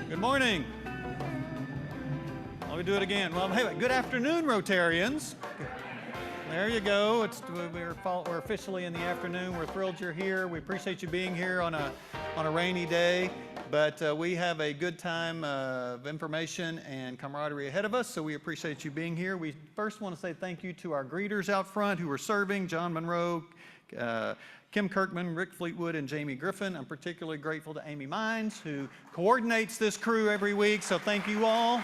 Good morning. Let me do it again. Well, hey, good afternoon, Rotarians. There you go. We're officially in the afternoon. We're thrilled you're here. We appreciate you being here on a rainy day, but we have a good time of information and camaraderie ahead of us, so we appreciate you being here. We first want to say thank you to our greeters out front who are serving, John Monroe, Kim Kirkman, Rick Fleetwood, and Jamie Griffin. I'm particularly grateful to Amy Mines, who coordinates this crew every week, so thank you all.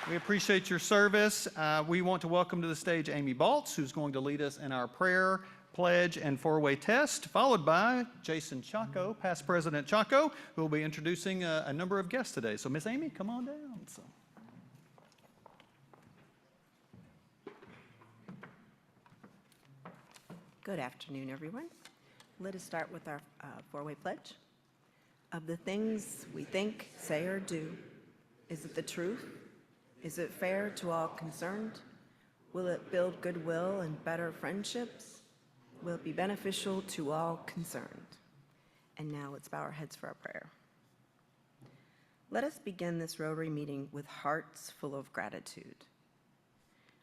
We appreciate your service. We want to welcome to the stage Amy Baltz, who's going to lead us in our prayer, pledge, and four-way test, followed by Jason Chaco, past President Chaco, who will be introducing a number of guests today. So Miss Amy, come on down. Good afternoon, everyone. Let us start with our four-way pledge. Of the things we think, say, or do, is it the truth? Is it fair to all concerned? Will it build goodwill and better friendships? Will it be beneficial to all concerned? And now let's bow our heads for our prayer. Let us begin this Rotary meeting with hearts full of gratitude.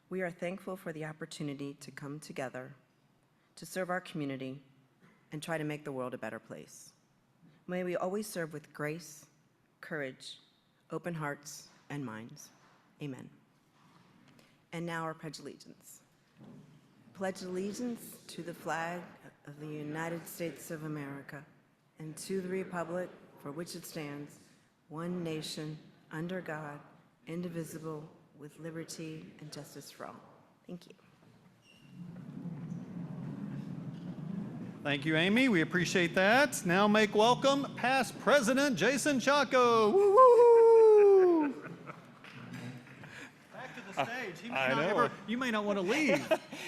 We are thankful for the opportunity to come together to serve our community and try to make the world a better place. May we always serve with grace, courage, open hearts, and minds. Amen. And now our Pledge of Allegiance. Pledge allegiance to the flag of the United States of America and to the republic for which it stands, one nation, under God, indivisible, with liberty and justice for all. Thank you. Thank you, Amy. We appreciate that. Now make welcome past President Jason Chaco. Woo-hoo! Back to the stage. You may not want to leave.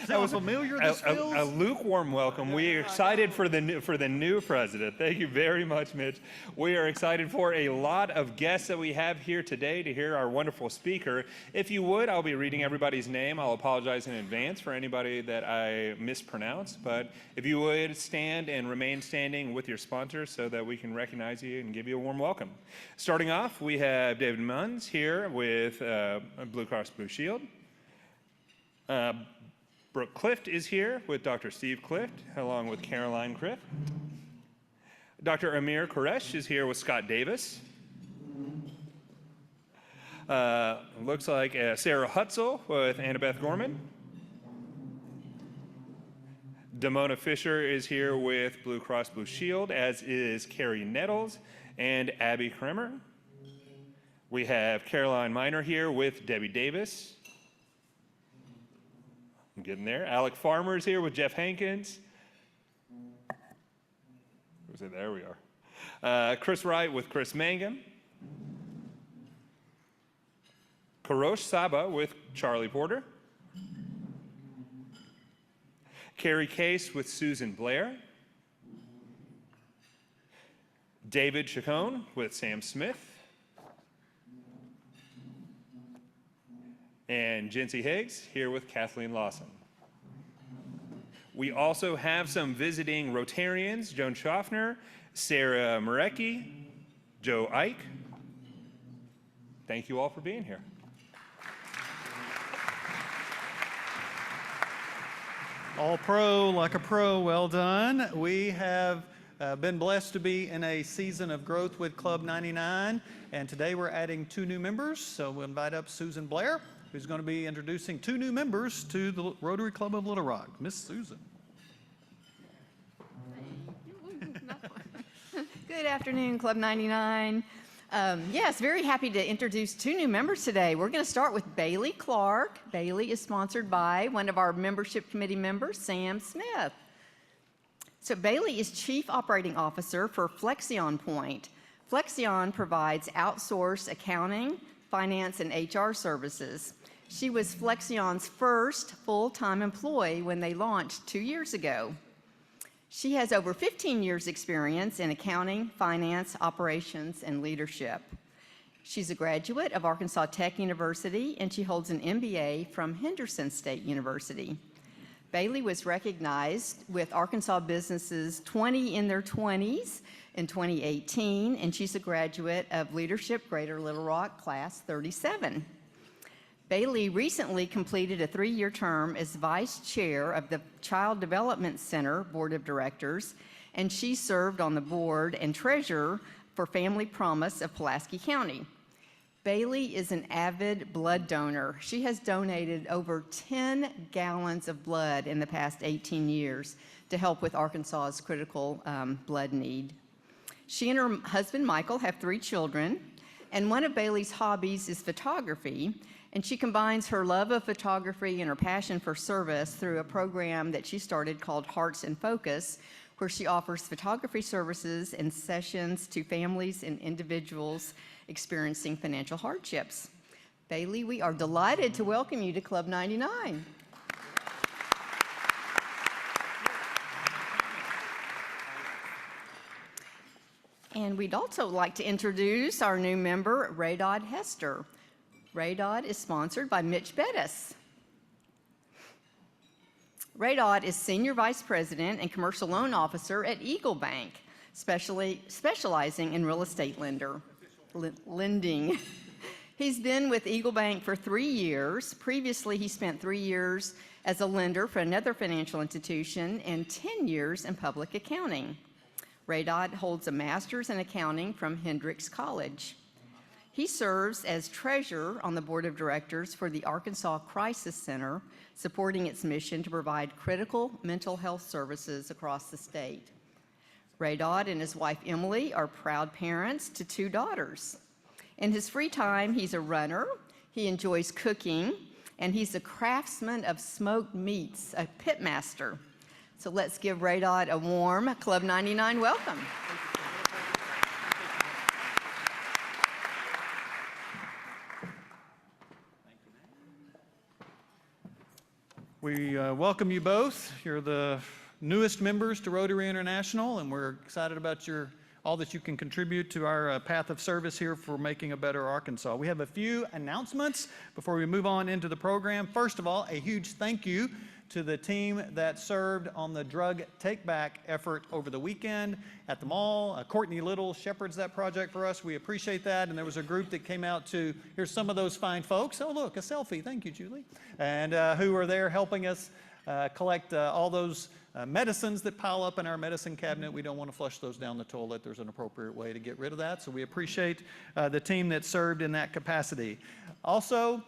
Sounds familiar, this feels? A lukewarm welcome. We are excited for the new president. Thank you very much, Mitch. We are excited for a lot of guests that we have here today to hear our wonderful speaker. If you would, I'll be reading everybody's name. I'll apologize in advance for anybody that I mispronounce, but if you would stand and remain standing with your sponsors so that we can recognize you and give you a warm welcome. Starting off, we have David Munns here with Blue Cross Blue Shield. Brooke Clift is here with Dr. Steve Clift, along with Caroline Clift. Dr. Amir Quresh is here with Scott Davis. Looks like Sarah Hutzel with Annabeth Gorman. Damona Fisher is here with Blue Cross Blue Shield, as is Carrie Nettles and Abby Kremer. We have Caroline Miner here with Debbie Davis. I'm getting there. Alec Farmer is here with Jeff Hankins. There we are. Chris Wright with Chris Mangum. Karosh Saba with Charlie Porter. Carrie Case with Susan Blair. David Chacon with Sam Smith. And Jency Higgs here with Kathleen Lawson. We also have some visiting Rotarians, Joan Schaffner, Sarah Marecki, Joe Ike. Thank you all for being here. All pro, like a pro, well done. We have been blessed to be in a season of growth with Club 99, and today we're adding 2 new members, so we'll invite up Susan Blair, who's going to be introducing 2 new members to the Rotary Club of Little Rock. Miss Susan. Good afternoon, Club 99. Yes, very happy to introduce 2 new members today. We're going to start with Bailey Clark. Bailey is sponsored by one of our membership committee members, Sam Smith. So Bailey is Chief Operating Officer for Flexion Point. Flexion provides outsourced accounting, finance, and HR services. She was Flexion's first full-time employee when they launched 2 years ago. She has over 15 years experience in accounting, finance, operations, and leadership. She's a graduate of Arkansas Tech University, and she holds an MBA from Henderson State University. Bailey was recognized with Arkansas Businesses 20 in their 20s in 2018, and she's a graduate of Leadership Greater Little Rock Class 37. Bailey recently completed a 3-year term as vice chair of the Child Development Center Board of Directors, and she served on the board and treasurer for Family Promise of Pulaski County. Bailey is an avid blood donor. She has donated over 10 gallons of blood in the past 18 years to help with Arkansas's critical blood need. She and her husband, Michael, have 3 children, and one of Bailey's hobbies is photography, and she combines her love of photography and her passion for service through a program that she started called Hearts in Focus, where she offers photography services and sessions to families and individuals experiencing financial hardships. Bailey, we are delighted to welcome you to Club 99. And we'd also like to introduce our new member, Radod Hester. Radod is sponsored by Mitch Bettis. Radod is Senior Vice President and Commercial Loan Officer at Eagle Bank, specializing in real estate lending. He's been with Eagle Bank for 3 years. Previously, he spent 3 years as a lender for another financial institution and 10 years in public accounting. Radod holds a master's in accounting from Hendrix College. He serves as treasurer on the board of directors for the Arkansas Crisis Center, supporting its mission to provide critical mental health services across the state. Radod and his wife Emily are proud parents to 2 daughters. In his free time, he's a runner, he enjoys cooking, and he's a craftsman of smoked meats, a pit master. So let's give Radod a warm Club 99 welcome. We welcome you both. You're the newest members to Rotary International, and we're excited about all that you can contribute to our path of service here for making a better Arkansas. We have a few announcements before we move on into the program. First of all, a huge thank you to the team that served on the drug take-back effort over the weekend at the mall. Courtney Little shepherds that project for us. We appreciate that. And there was a group that came out to, here's some of those fine folks. Oh, look, a selfie. Thank you, Julie. And who were there helping us collect all those medicines that pile up in our medicine cabinet. We don't want to flush those down the toilet. There's an appropriate way to get rid of that. So we appreciate the team that served in that capacity. Also,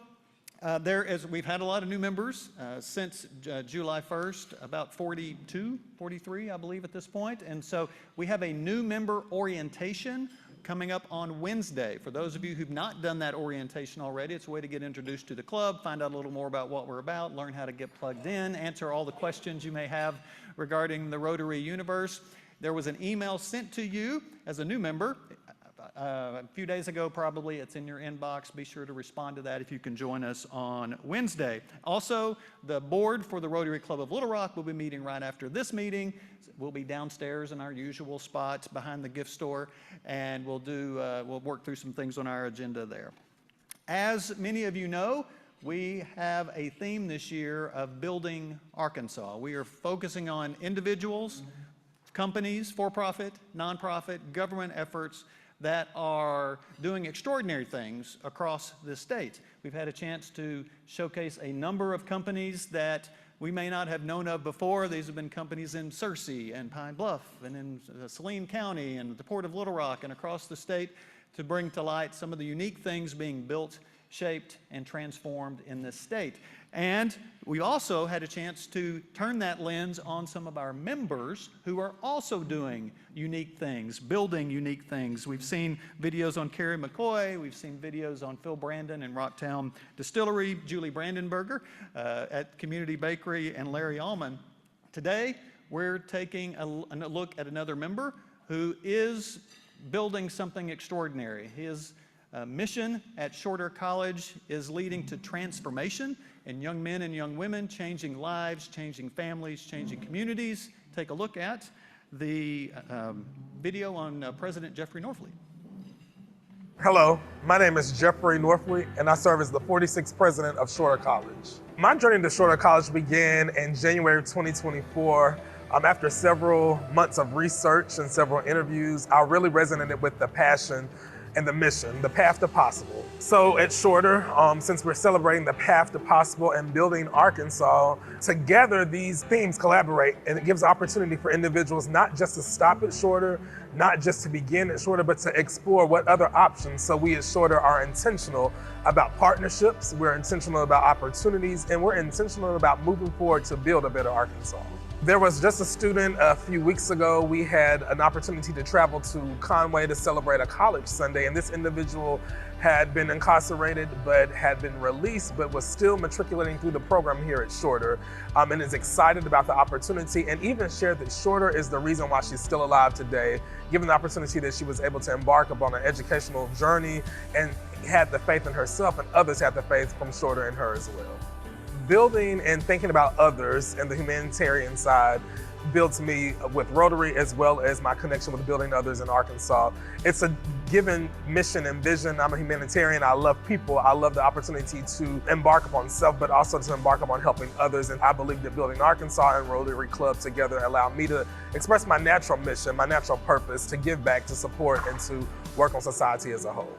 we've had a lot of new members since July 1st, about 42, 43, I believe, at this point. And so we have a new member orientation coming up on Wednesday. For those of you who've not done that orientation already, it's a way to get introduced to the club, find out a little more about what we're about, learn how to get plugged in, answer all the questions you may have regarding the Rotary universe. There was an email sent to you as a new member a few days ago, probably. It's in your inbox. Be sure to respond to that if you can join us on Wednesday. Also, the board for the Rotary Club of Little Rock will be meeting right after this meeting. We'll be downstairs in our usual spots behind the gift store, and we'll work through some things on our agenda there. As many of you know, we have a theme this year of building Arkansas. We are focusing on individuals, companies, for-profit, nonprofit, government efforts that are doing extraordinary things across this state. We've had a chance to showcase a number of companies that we may not have known of before. These have been companies in Searcy and Pine Bluff and in Saline County and the Port of Little Rock and across the state to bring to light some of the unique things being built, shaped, and transformed in this state. And we also had a chance to turn that lens on some of our members who are also doing unique things, building unique things. We've seen videos on Carrie McCoy. We've seen videos on Phil Brandon and Rocktown Distillery, Julie Brandenberger at Community Bakery, and Larry Allman. Today, we're taking a look at another member who is building something extraordinary. His mission at Shorter College is leading to transformation in young men and young women, changing lives, changing families, changing communities. Take a look at the video on President Jeffrey Norfleet. Hello, my name is Jeffrey Northway, and I serve as the 46th president of Shorter College. My journey to Shorter College began in January 2024. After several months of research and several interviews, I really resonated with the passion and the mission, the path to possible. So at Shorter, since we're celebrating the path to possible and building Arkansas, together these themes collaborate, and it gives opportunity for individuals not just to stop at Shorter, not just to begin at Shorter, but to explore what other options. So we at Shorter are intentional about partnerships, we're intentional about opportunities, and we're intentional about moving forward to build a better Arkansas. There was just a student a few weeks ago. We had an opportunity to travel to Conway to celebrate a college Sunday, and this individual had been incarcerated but had been released but was still matriculating through the program here at Shorter, and is excited about the opportunity, and even shared that Shorter is the reason why she's still alive today, given the opportunity that she was able to embark upon an educational journey and had the faith in herself, and others had the faith from Shorter in her as well. Building and thinking about others and the humanitarian side builds me with Rotary, as well as my connection with building others in Arkansas. It's a given mission and vision. I'm a humanitarian. I love people. I love the opportunity to embark upon self, but also to embark upon helping others. And I believe that building Arkansas and Rotary Club together allow me to express my natural mission, my natural purpose, to give back, to support, and to work on society as a whole.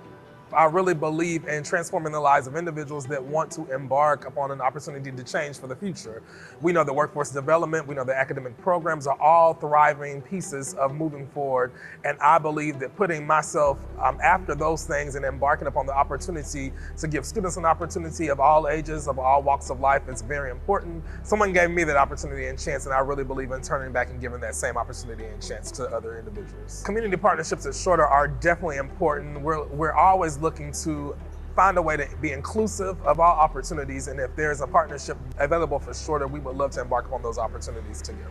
I really believe in transforming the lives of individuals that want to embark upon an opportunity to change for the future. We know that workforce development, we know that academic programs are all thriving pieces of moving forward. And I believe that putting myself after those things and embarking upon the opportunity to give students an opportunity of all ages, of all walks of life is very important. Someone gave me that opportunity and chance, and I really believe in turning back and giving that same opportunity and chance to other individuals. Community partnerships at Shorter are definitely important. We're always looking to find a way to be inclusive of all opportunities, and if there's a partnership available for Shorter, we would love to embark upon those opportunities together.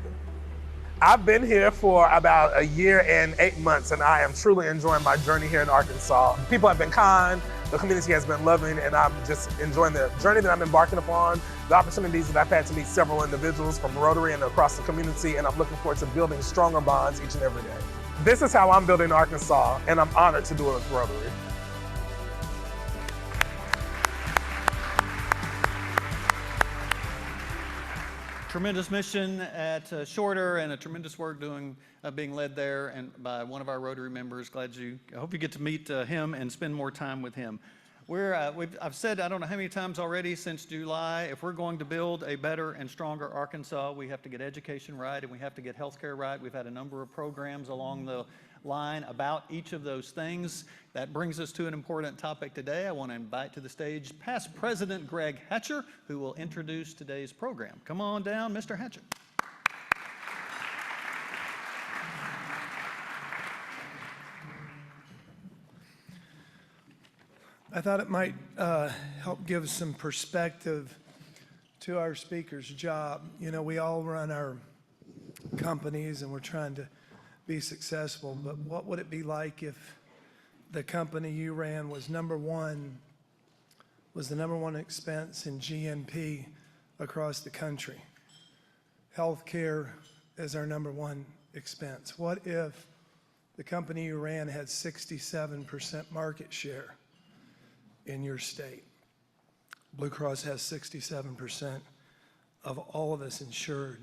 I've been here for about a year and 8 months, and I am truly enjoying my journey here in Arkansas. People have been kind, the community has been loving, and I'm just enjoying the journey that I'm embarking upon, the opportunities that I've had to meet several individuals from Rotary and across the community, and I'm looking forward to building stronger bonds each and every day. This is how I'm building Arkansas, and I'm honored to do it with Rotary. Tremendous mission at Shorter, and a tremendous work being led there and by one of our Rotary members. I hope you get to meet him and spend more time with him. I've said, I don't know how many times already since July, if we're going to build a better and stronger Arkansas, we have to get education right and we have to get healthcare right. We've had a number of programs along the line about each of those things. That brings us to an important topic today. I want to invite to the stage past President Greg Hatcher, who will introduce today's program. Come on down, Mr. Hatcher. I thought it might help give some perspective to our speaker's job. You know, we all run our companies and we're trying to be successful, but what would it be like if the company you ran was the number one expense in GNP across the country? Healthcare is our number one expense. What if the company you ran had 67% market share in your state? Blue Cross has 67% of all of us insured.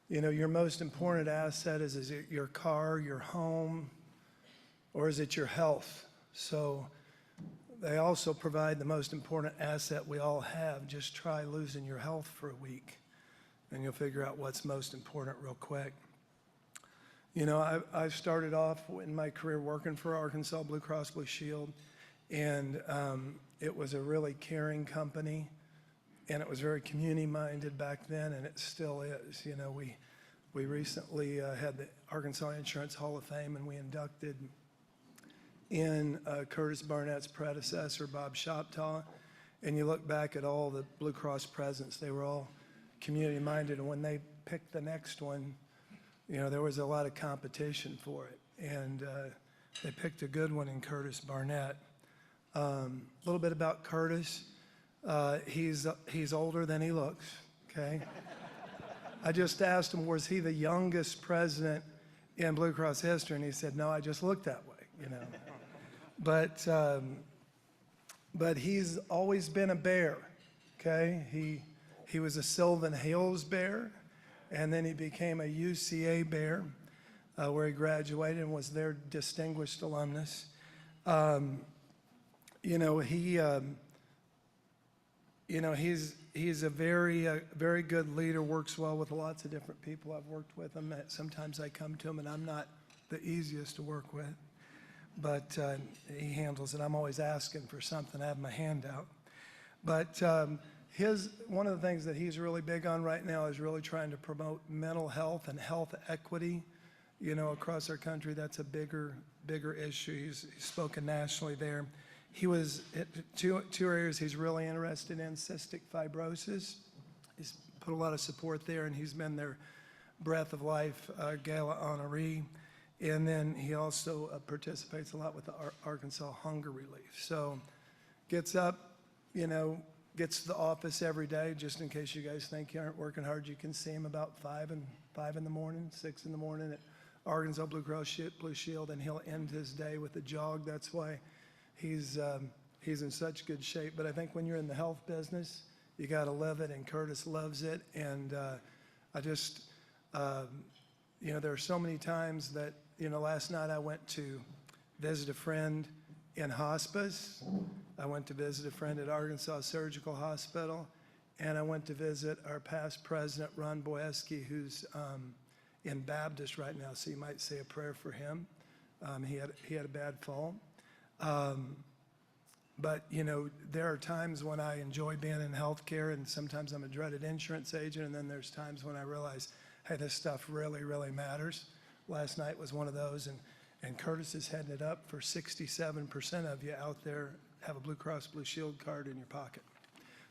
You know, your most important asset is it your car, your home, or is it your health? So they also provide the most important asset we all have. Just try losing your health for a week and you'll figure out what's most important real quick. You know, I started off in my career working for Arkansas Blue Cross Blue Shield, and it was a really caring company, and it was very community-minded back then, and it still is. You know, we recently had the Arkansas Insurance Hall of Fame, and we inducted in Curtis Barnett's predecessor, Bob Shoptaw, and you look back at all the Blue Cross presidents, they were all community-minded, and when they picked the next one, you know, there was a lot of competition for it, and they picked a good one in Curtis Barnett. A little bit about Curtis. He's older than he looks, okay? I just asked him, was he the youngest president in Blue Cross history? And he said, no, I just look that way, you know. but he's always been a bear, okay? He was a Sylvan Hills bear, and then he became a UCA bear, where he graduated and was their distinguished alumnus. You know, he's a very good leader, works well with lots of different people. I've worked with him. Sometimes I come to him and I'm not the easiest to work with, but he handles it. I'm always asking for something. I have my hand out. But one of the things that he's really big on right now is really trying to promote mental health and health equity, you know, across our country. That's a bigger issue. He's spoken nationally there. He was two areas he's really interested in: cystic fibrosis. He's put a lot of support there, and he's been their Breath of Life Gala honoree. And then he also participates a lot with the Arkansas Hunger Relief. So gets up, you know, gets to the office every day. Just in case you guys think you aren't working hard, you can see him about 5 in the morning, 6 in the morning at Arkansas Blue Cross Blue Shield, and he'll end his day with a jog. That's why he's in such good shape. But I think when you're in the health business, you got to live it, and Curtis loves it. And I just, you know, there are so many times that, you know, last night I went to visit a friend in hospice. I went to visit a friend at Arkansas Surgical Hospital, and I went to visit our past president, Ron Boeski, who's in Baptist right now, so you might say a prayer for him. He had a bad fall. But, you know, there are times when I enjoy being in healthcare, and sometimes I'm a dreaded insurance agent, and then there's times when I realize, hey, this stuff really, really matters. Last night was one of those, and Curtis is heading it up for 67% of you out there have a Blue Cross Blue Shield card in your pocket.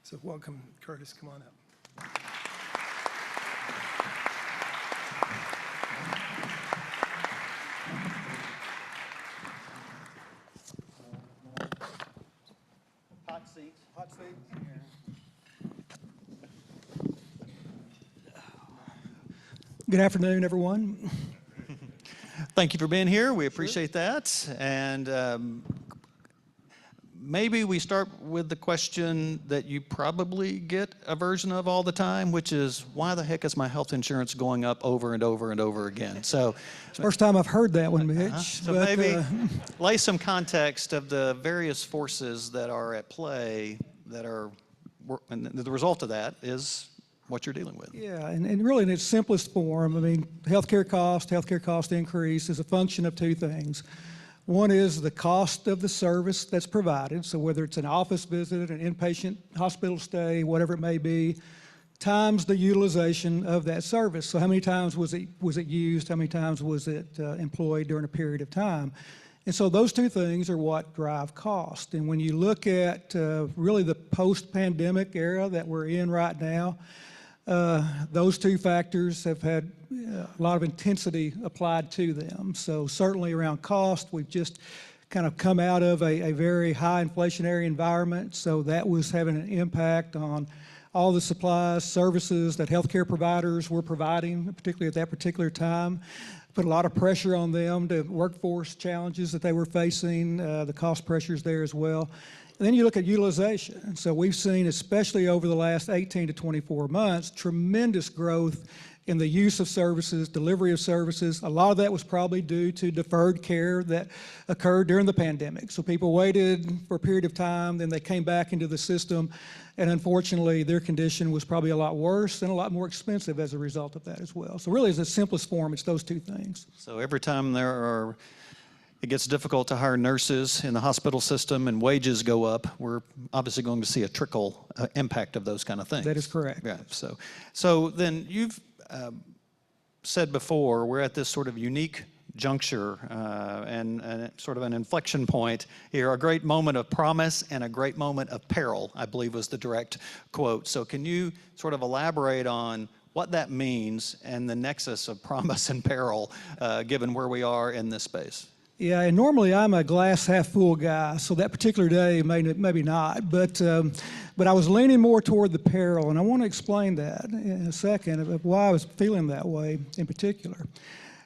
So welcome, Curtis, come on up. Hot seats. Hot seats. Good afternoon, everyone. Thank you for being here. We appreciate that. And maybe we start with the question that you probably get a version of all the time, which is, why the heck is my health insurance going up over and over and over again? So, First time I've heard that one, Mitch. so maybe lay some context of the various forces that are at play that are, and the result of that is what you're dealing with. Yeah, and really in its simplest form, I mean, healthcare cost increase is a function of two things. One is the cost of the service that's provided, so whether it's an office visit, an inpatient hospital stay, whatever it may be, times the utilization of that service. So how many times was it used? How many times was it employed during a period of time? And so those two things are what drive cost. And when you look at really the post-pandemic era that we're in right now, those two factors have had a lot of intensity applied to them. So certainly around cost, we've just kind of come out of a very high inflationary environment. So that was having an impact on all the supplies, services that healthcare providers were providing, particularly at that particular time. Put a lot of pressure on them, the workforce challenges that they were facing, the cost pressures there as well. And then you look at utilization. So we've seen, especially over the last 18 to 24 months, tremendous growth in the use of services, delivery of services. A lot of that was probably due to deferred care that occurred during the pandemic. So people waited for a period of time, then they came back into the system, and unfortunately their condition was probably a lot worse and a lot more expensive as a result of that as well. So really, as the simplest form, it's those two things. So every time it gets difficult to hire nurses in the hospital system and wages go up, we're obviously going to see a trickle impact of those kind of things. That is correct. Yeah. So then you've said before, we're at this sort of unique juncture and sort of an inflection point here, a great moment of promise and a great moment of peril, I believe was the direct quote. So can you sort of elaborate on what that means and the nexus of promise and peril given where we are in this space? Yeah, and normally I'm a glass half full guy, so that particular day maybe not, but I was leaning more toward the peril, and I want to explain that in a second of why I was feeling that way in particular.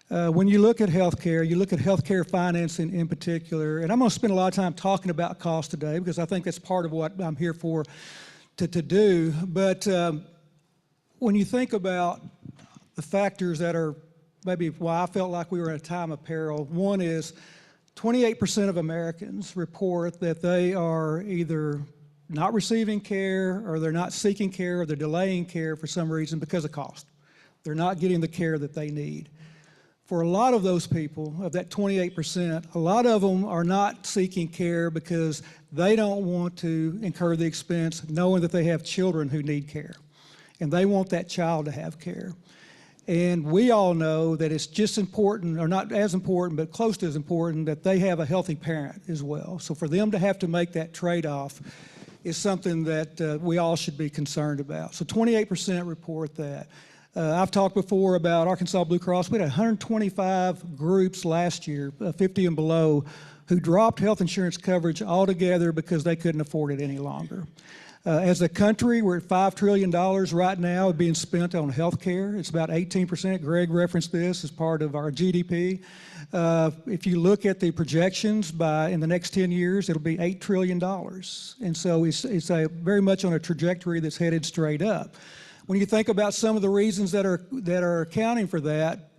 When you look at healthcare, you look at healthcare financing in particular, and I'm going to spend a lot of time talking about cost today because I think that's part of what I'm here for to do. But when you think about the factors that are maybe why I felt like we were in a time of peril, one is 28% of Americans report that they are either not receiving care or they're not seeking care or they're delaying care for some reason because of cost. They're not getting the care that they need. For a lot of those people, of that 28%, a lot of them are not seeking care because they don't want to incur the expense knowing that they have children who need care. And they want that child to have care. And we all know that it's just important, or not as important, but close to as important, that they have a healthy parent as well. So for them to have to make that trade-off is something that we all should be concerned about. So 28% report that. I've talked before about Arkansas Blue Cross. We had 125 groups last year, 50 and below, who dropped health insurance coverage altogether because they couldn't afford it any longer. As a country, we're at $5 trillion right now being spent on health care. It's about 18%. Greg referenced this as part of our GDP. If you look at the projections in the next 10 years, it'll be $8 trillion. And so it's very much on a trajectory that's headed straight up. When you think about some of the reasons that are accounting for that,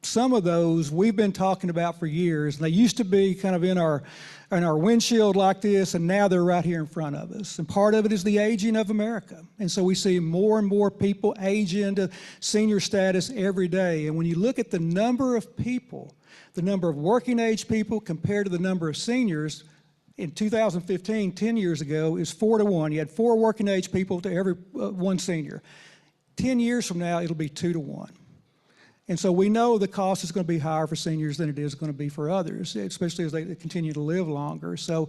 some of those we've been talking about for years, and they used to be kind of in our windshield like this, and now they're right here in front of us. And part of it is the aging of America. And so we see more and more people age into senior status every day. And when you look at the number of people, the number of working age people compared to the number of seniors, in 2015, 10 years ago, is 4 to 1. You had 4 working age people to every one senior. 10 years from now, it'll be 2 to 1. And so we know the cost is going to be higher for seniors than it is going to be for others, especially as they continue to live longer. So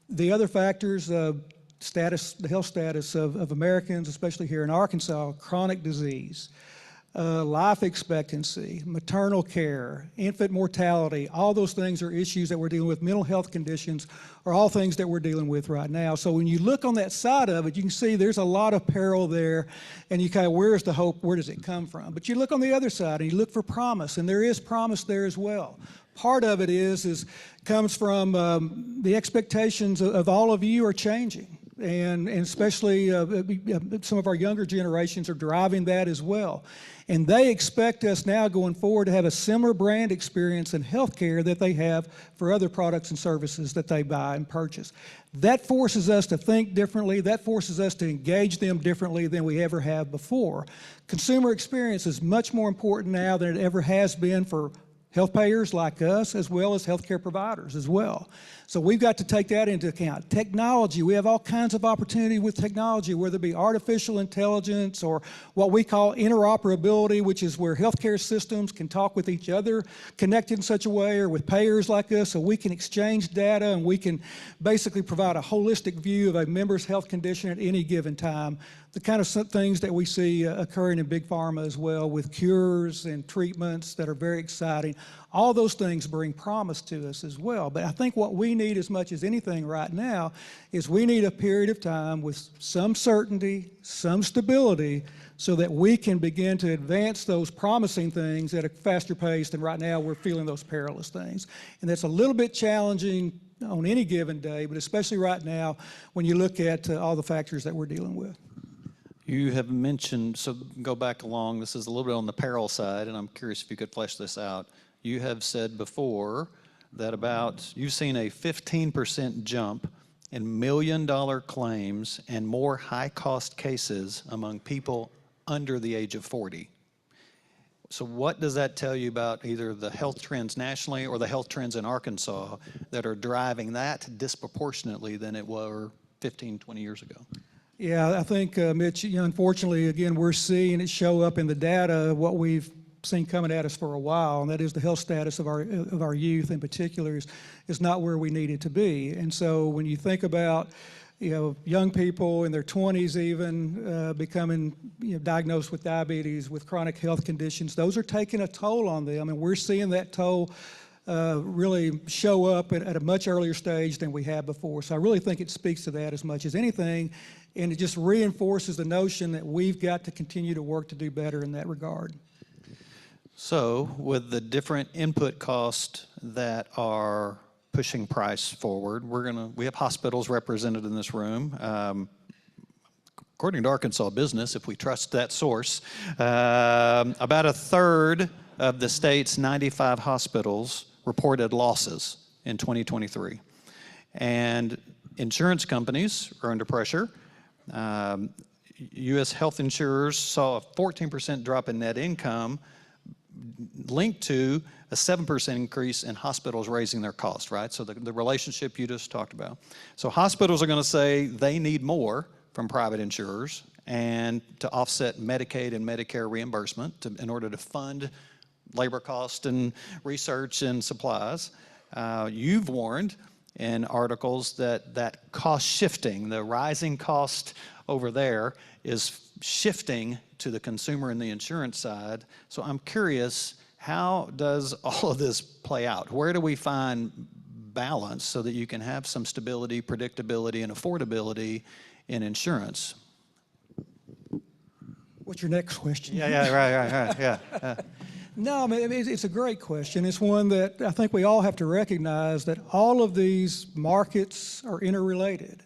the other factors, the health status of Americans, especially here in Arkansas, chronic disease, life expectancy, maternal care, infant mortality, all those things are issues that we're dealing with. Mental health conditions are all things that we're dealing with right now. So when you look on that side of it, you can see there's a lot of peril there, and you kind of, where's the hope, where does it come from? But you look on the other side and you look for promise, and there is promise there as well. Part of it comes from the expectations of all of you are changing. And especially some of our younger generations are driving that as well. And they expect us now going forward to have a similar brand experience in healthcare that they have for other products and services that they buy and purchase. That forces us to think differently. That forces us to engage them differently than we ever have before. Consumer experience is much more important now than it ever has been for health payers like us, as well as healthcare providers as well. So we've got to take that into account. Technology, we have all kinds of opportunity with technology, whether it be artificial intelligence or what we call interoperability, which is where healthcare systems can talk with each other, connected in such a way, or with payers like us, so we can exchange data and we can basically provide a holistic view of a member's health condition at any given time. The kind of things that we see occurring in big pharma as well, with cures and treatments that are very exciting. All those things bring promise to us as well. But I think what we need as much as anything right now is we need a period of time with some certainty, some stability, so that we can begin to advance those promising things at a faster pace than right now we're feeling those perilous things. And that's a little bit challenging on any given day, but especially right now when you look at all the factors that we're dealing with. You have mentioned, so go back along, this is a little bit on the peril side, and I'm curious if you could flesh this out. You have said before that you've seen a 15% jump in $1 million claims and more high-cost cases among people under the age of 40. So what does that tell you about either the health trends nationally or the health trends in Arkansas that are driving that disproportionately than it were 15, 20 years ago? Yeah, I think, Mitch, unfortunately, again, we're seeing it show up in the data, what we've seen coming at us for a while, and that is the health status of our youth in particular is not where we need it to be. And so when you think about young people in their 20s even becoming diagnosed with diabetes, with chronic health conditions, those are taking a toll on them, and we're seeing that toll really show up at a much earlier stage than we have before. So I really think it speaks to that as much as anything, and it just reinforces the notion that we've got to continue to work to do better in that regard. So with the different input costs that are pushing price forward, we have hospitals represented in this room. According to Arkansas Business, if we trust that source, about a third of the state's 95 hospitals reported losses in 2023. And insurance companies are under pressure. U.S. health insurers saw a 14% drop in net income linked to a 7% increase in hospitals raising their cost, right? So the relationship you just talked about. So hospitals are going to say they need more from private insurers and to offset Medicaid and Medicare reimbursement in order to fund labor cost and research and supplies. You've warned in articles that cost shifting, the rising cost over there is shifting to the consumer and the insurance side. So I'm curious, how does all of this play out? Where do we find balance so that you can have some stability, predictability, and affordability in insurance? What's your next question? Yeah, right, yeah. No, I mean, it's a great question. It's one that I think we all have to recognize that all of these markets are interrelated.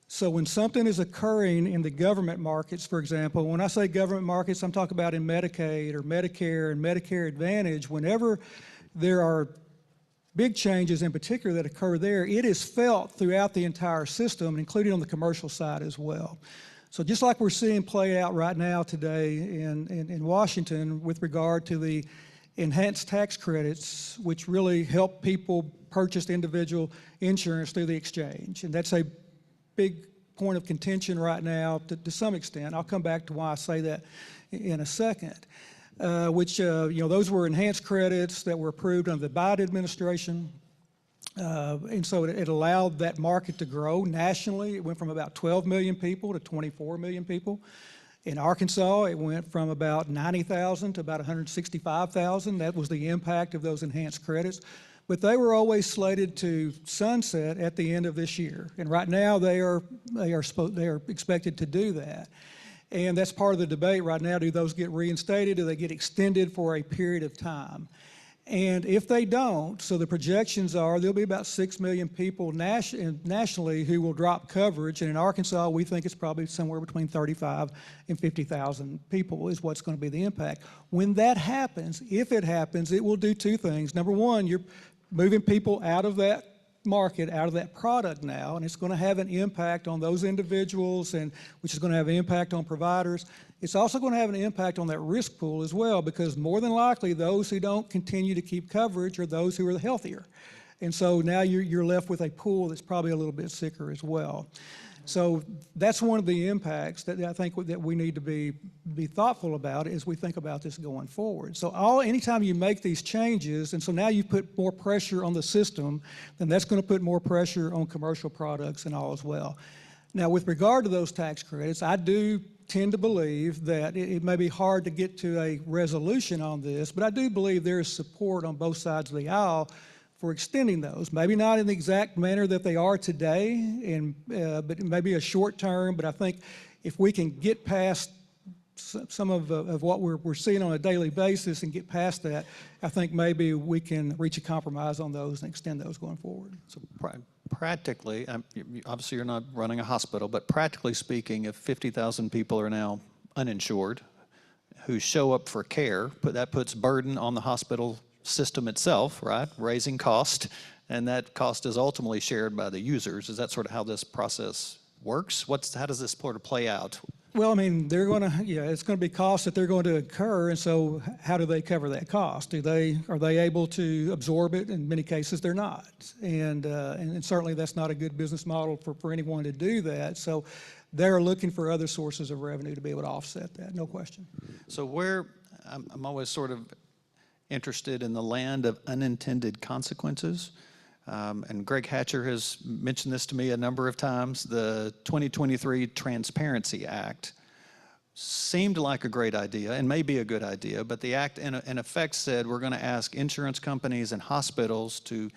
So when something is occurring in the government markets, for example, when I say government markets, I'm talking about in Medicaid or Medicare and Medicare Advantage, whenever there are big changes in particular that occur there, it is felt throughout the entire system, including on the commercial side as well. So just like we're seeing play out right now today in Washington with regard to the enhanced tax credits, which really help people purchase individual insurance through the exchange. And that's a big point of contention right now to some extent. I'll come back to why I say that in a second. Those were enhanced credits that were approved under the Biden administration. And so it allowed that market to grow nationally. It went from about 12 million people to 24 million people. In Arkansas, it went from about 90,000 to about 165,000. That was the impact of those enhanced credits. But they were always slated to sunset at the end of this year. And right now they are expected to do that. And that's part of the debate right now. Do those get reinstated? Do they get extended for a period of time? And if they don't, so the projections are there'll be about 6 million people nationally who will drop coverage. And in Arkansas, we think it's probably somewhere between 35 and 50,000 people is what's going to be the impact. When that happens, if it happens, it will do two things. Number one, you're moving people out of that market, out of that product now, and it's going to have an impact on those individuals, and which is going to have an impact on providers. It's also going to have an impact on that risk pool as well, because more than likely those who don't continue to keep coverage are those who are healthier. And so now you're left with a pool that's probably a little bit sicker as well. So that's one of the impacts that I think that we need to be thoughtful about as we think about this going forward. So anytime you make these changes, and so now you put more pressure on the system, then that's going to put more pressure on commercial products and all as well. Now, with regard to those tax credits, I do tend to believe that it may be hard to get to a resolution on this, but I do believe there is support on both sides of the aisle for extending those. Maybe not in the exact manner that they are today, but maybe a short term. But I think if we can get past some of what we're seeing on a daily basis and get past that, I think maybe we can reach a compromise on those and extend those going forward. So practically, obviously you're not running a hospital, but practically speaking, if 50,000 people are now uninsured who show up for care, that puts burden on the hospital system itself, right? Raising cost, and that cost is ultimately shared by the users. Is that sort of how this process works? How does this sort of play out? Well, I mean, it's going to be costs that they're going to incur, and so how do they cover that cost? Are they able to absorb it? In many cases, they're not, and certainly that's not a good business model for anyone to do that. So they're looking for other sources of revenue to be able to offset that, no question. So I'm always sort of interested in the land of unintended consequences. And Greg Hatcher has mentioned this to me a number of times. The 2023 Transparency Act seemed like a great idea and may be a good idea, but the act in effect said we're going to ask insurance companies and hospitals to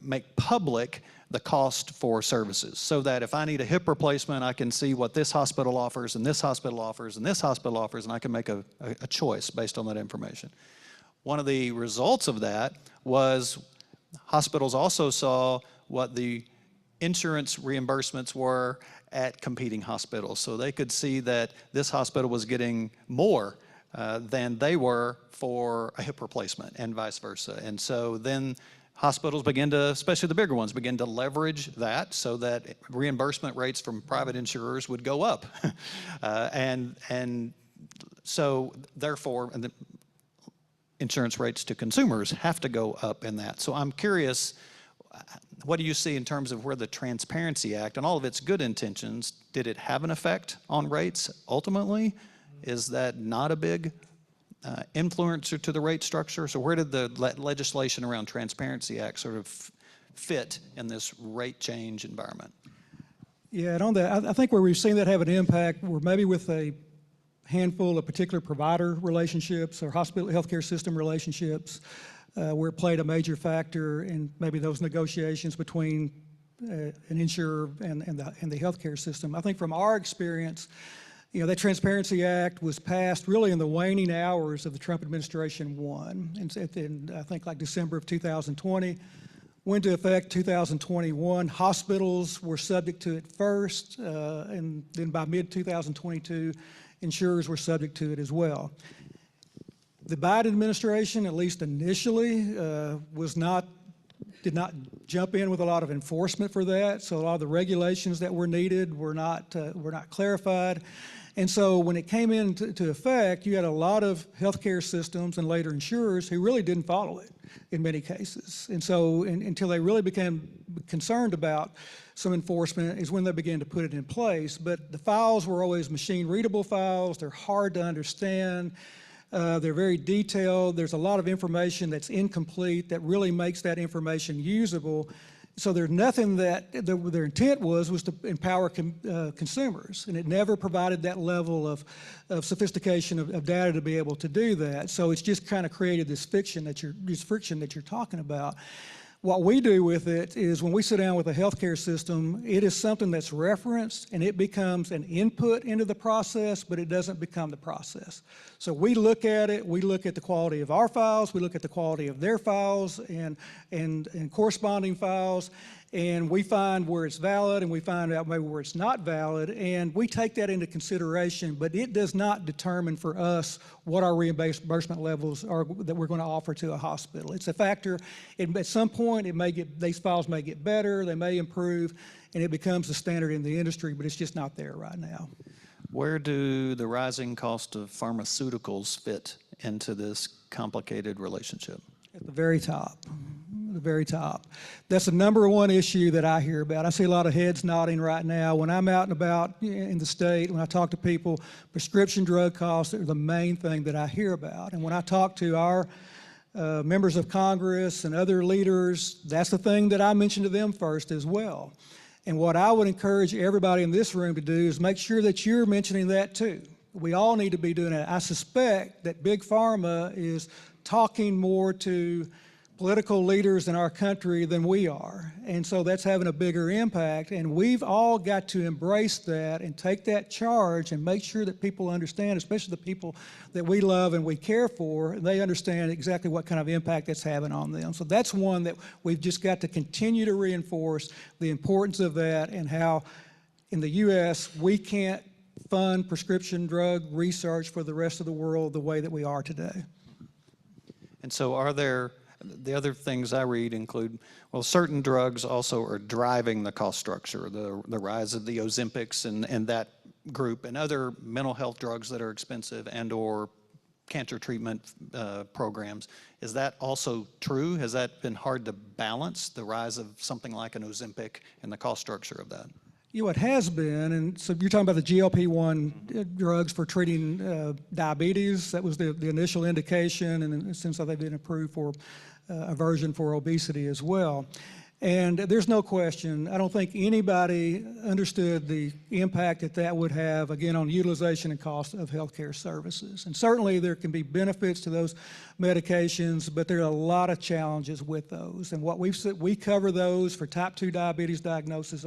make public the cost for services, so that if I need a hip replacement, I can see what this hospital offers and this hospital offers and this hospital offers, and I can make a choice based on that information. One of the results of that was hospitals also saw what the insurance reimbursements were at competing hospitals. So they could see that this hospital was getting more than they were for a hip replacement and vice versa. And so then hospitals begin to, especially the bigger ones, begin to leverage that so that reimbursement rates from private insurers would go up. And so therefore, and the insurance rates to consumers have to go up in that. So I'm curious, what do you see in terms of where the Transparency Act and all of its good intentions, did it have an effect on rates ultimately? Is that not a big influencer to the rate structure? So where did the legislation around Transparency Act sort of fit in this rate change environment? Yeah, and on that, I think where we've seen that have an impact, we're maybe with a handful of particular provider relationships or hospital healthcare system relationships, where it played a major factor in maybe those negotiations between an insurer and the healthcare system. I think from our experience, you know, that Transparency Act was passed really in the waning hours of the Trump administration won. And I think like December of 2020, went into effect 2021. Hospitals were subject to it first, and then by mid-2022, insurers were subject to it as well. The Biden administration, at least initially, did not jump in with a lot of enforcement for that. So a lot of the regulations that were needed were not clarified. And so when it came into effect, you had a lot of healthcare systems and later insurers who really didn't follow it in many cases. And so until they really became concerned about some enforcement is when they began to put it in place. But the files were always machine readable files. They're hard to understand. They're very detailed. There's a lot of information that's incomplete that really makes that information usable. So there's nothing that their intent was to empower consumers, and it never provided that level of sophistication of data to be able to do that. So it's just kind of created this friction that you're talking about. What we do with it is when we sit down with a healthcare system, it is something that's referenced and it becomes an input into the process, but it doesn't become the process. So we look at it, we look at the quality of our files, we look at the quality of their files and corresponding files, and we find where it's valid and we find out maybe where it's not valid, and we take that into consideration, but it does not determine for us what our reimbursement levels are that we're going to offer to a hospital. It's a factor. At some point, these files may get better, they may improve, and it becomes the standard in the industry, but it's just not there right now. Where do the rising cost of pharmaceuticals fit into this complicated relationship? At the very top. The very top. That's the number one issue that I hear about. I see a lot of heads nodding right now. When I'm out and about in the state, when I talk to people, prescription drug costs are the main thing that I hear about. And when I talk to our members of Congress and other leaders, that's the thing that I mention to them first as well. And what I would encourage everybody in this room to do is make sure that you're mentioning that too. We all need to be doing that. I suspect that Big Pharma is talking more to political leaders in our country than we are. And so that's having a bigger impact. And we've all got to embrace that and take that charge and make sure that people understand, especially the people that we love and we care for, they understand exactly what kind of impact that's having on them. So that's one that we've just got to continue to reinforce the importance of that, and how in the U.S. we can't fund prescription drug research for the rest of the world the way that we are today. And so the other things I read include, well, certain drugs also are driving the cost structure, the rise of the Ozempics and that group, and other mental health drugs that are expensive and or cancer treatment programs. Is that also true? Has that been hard to balance, the rise of something like an Ozempic and the cost structure of that? You know, it has been, and so you're talking about the GLP-1 drugs for treating diabetes. That was the initial indication, and since they've been approved for a version for obesity as well. And there's no question, I don't think anybody understood the impact that that would have, again, on utilization and cost of healthcare services. And certainly there can be benefits to those medications, but there are a lot of challenges with those. And what we've said, we cover those for type 2 diabetes diagnosis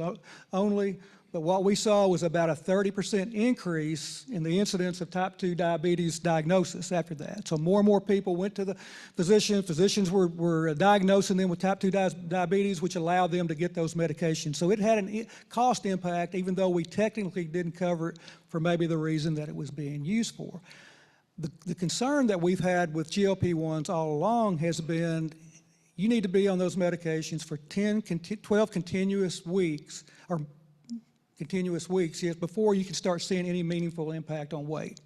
only, but what we saw was about a 30% increase in the incidence of type 2 diabetes diagnosis after that. So more and more people went to the physician. Physicians were diagnosing them with type 2 diabetes, which allowed them to get those medications. So it had a cost impact, even though we technically didn't cover it for maybe the reason that it was being used for. The concern that we've had with GLP-1s all along has been you need to be on those medications for 12 continuous weeks, or yes, before you can start seeing any meaningful impact on weight.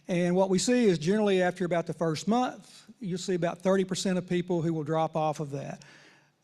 And what we see is generally after about the first month, you'll see about 30% of people who will drop off of that.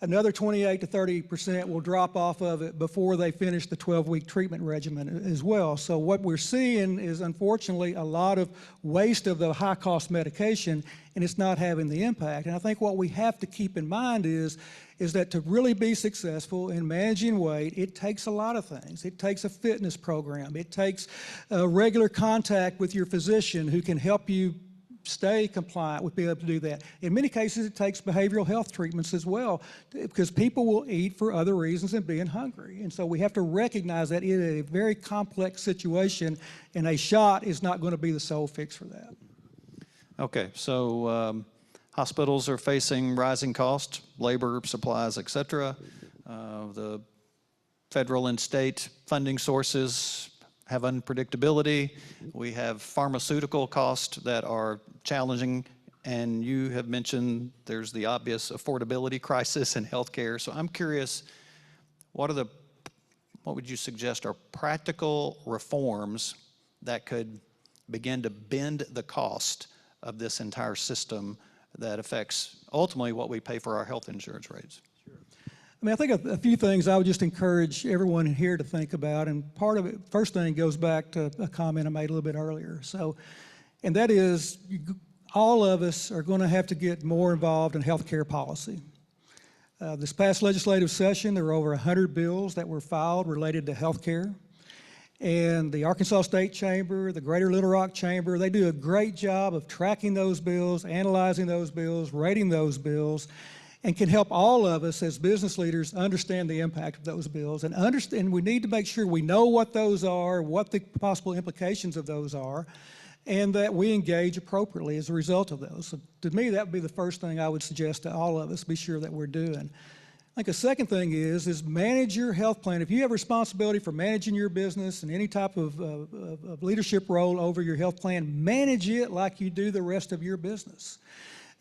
Another 28 to 30% will drop off of it before they finish the 12-week treatment regimen as well. So what we're seeing is, unfortunately, a lot of waste of the high-cost medication, and it's not having the impact. And I think what we have to keep in mind is that to really be successful in managing weight, it takes a lot of things. It takes a fitness program. It takes regular contact with your physician who can help you stay compliant with being able to do that. In many cases, it takes behavioral health treatments as well, because people will eat for other reasons than being hungry. And so we have to recognize that it is a very complex situation, and a shot is not going to be the sole fix for that. Okay, so hospitals are facing rising costs, labor, supplies, et cetera. The federal and state funding sources have unpredictability. We have pharmaceutical costs that are challenging, and you have mentioned there's the obvious affordability crisis in healthcare. So I'm curious, what would you suggest are practical reforms that could begin to bend the cost of this entire system that affects ultimately what we pay for our health insurance rates? I mean, I think a few things I would just encourage everyone here to think about, and part of it, first thing, goes back to a comment I made a little bit earlier. So, and that is, all of us are going to have to get more involved in healthcare policy. This past legislative session, there were over 100 bills that were filed related to healthcare. And the Arkansas State Chamber, the Greater Little Rock Chamber, they do a great job of tracking those bills, analyzing those bills, rating those bills, and can help all of us as business leaders understand the impact of those bills. And we need to make sure we know what those are, what the possible implications of those are, and that we engage appropriately as a result of those. So to me, that would be the first thing I would suggest to all of us, be sure that we're doing. I think a second thing is manage your health plan. If you have responsibility for managing your business and any type of leadership role over your health plan, manage it like you do the rest of your business.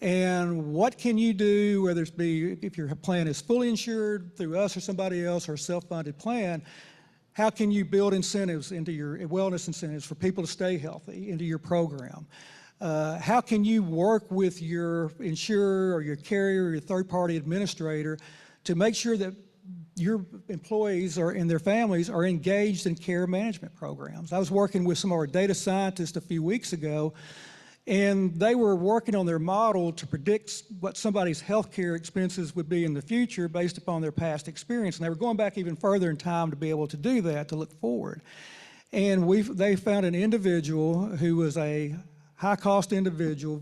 And what can you do, whether it's if your plan is fully insured through us or somebody else, or a self-funded plan, how can you build incentives into your wellness incentives for people to stay healthy into your program? How can you work with your insurer or your carrier or your third-party administrator to make sure that your employees and their families are engaged in care management programs? I was working with some of our data scientists a few weeks ago, and they were working on their model to predict what somebody's healthcare expenses would be in the future based upon their past experience. And they were going back even further in time to be able to do that, to look forward. And they found an individual who was a high-cost individual,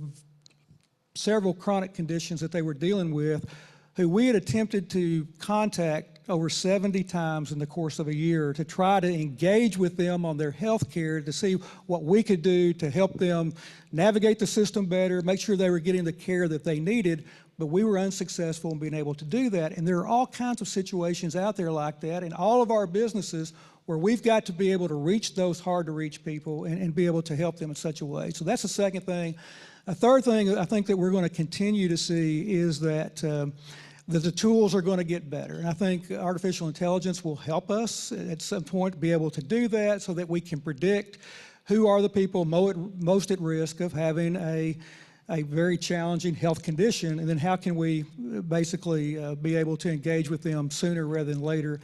several chronic conditions that they were dealing with, who we had attempted to contact over 70 times in the course of a year to try to engage with them on their health care, to see what we could do to help them navigate the system better, make sure they were getting the care that they needed, but we were unsuccessful in being able to do that. And there are all kinds of situations out there like that in all of our businesses where we've got to be able to reach those hard-to-reach people and be able to help them in such a way. So that's the second thing. A third thing I think that we're going to continue to see is that the tools are going to get better. And I think artificial intelligence will help us at some point to be able to do that so that we can predict who are the people most at risk of having a very challenging health condition, and then how can we basically be able to engage with them sooner rather than later.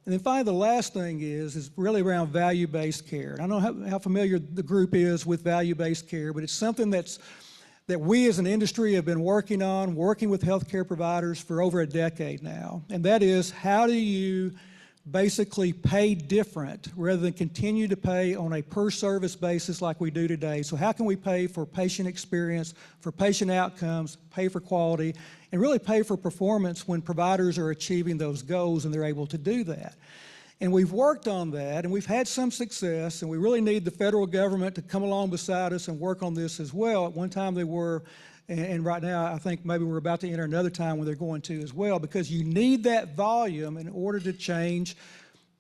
And then finally, the last thing is really around value-based care. And I don't know how familiar the group is with value-based care, but it's something that's that we as an industry have been working with healthcare providers for over a decade now. And that is, how do you basically pay different rather than continue to pay on a per service basis like we do today? So how can we pay for patient experience, for patient outcomes, pay for quality, and really pay for performance when providers are achieving those goals and they're able to do that? And we've worked on that, and we've had some success, and we really need the federal government to come along beside us and work on this as well. At one time they were, and right now I think maybe we're about to enter another time when they're going to as well, because you need that volume in order to change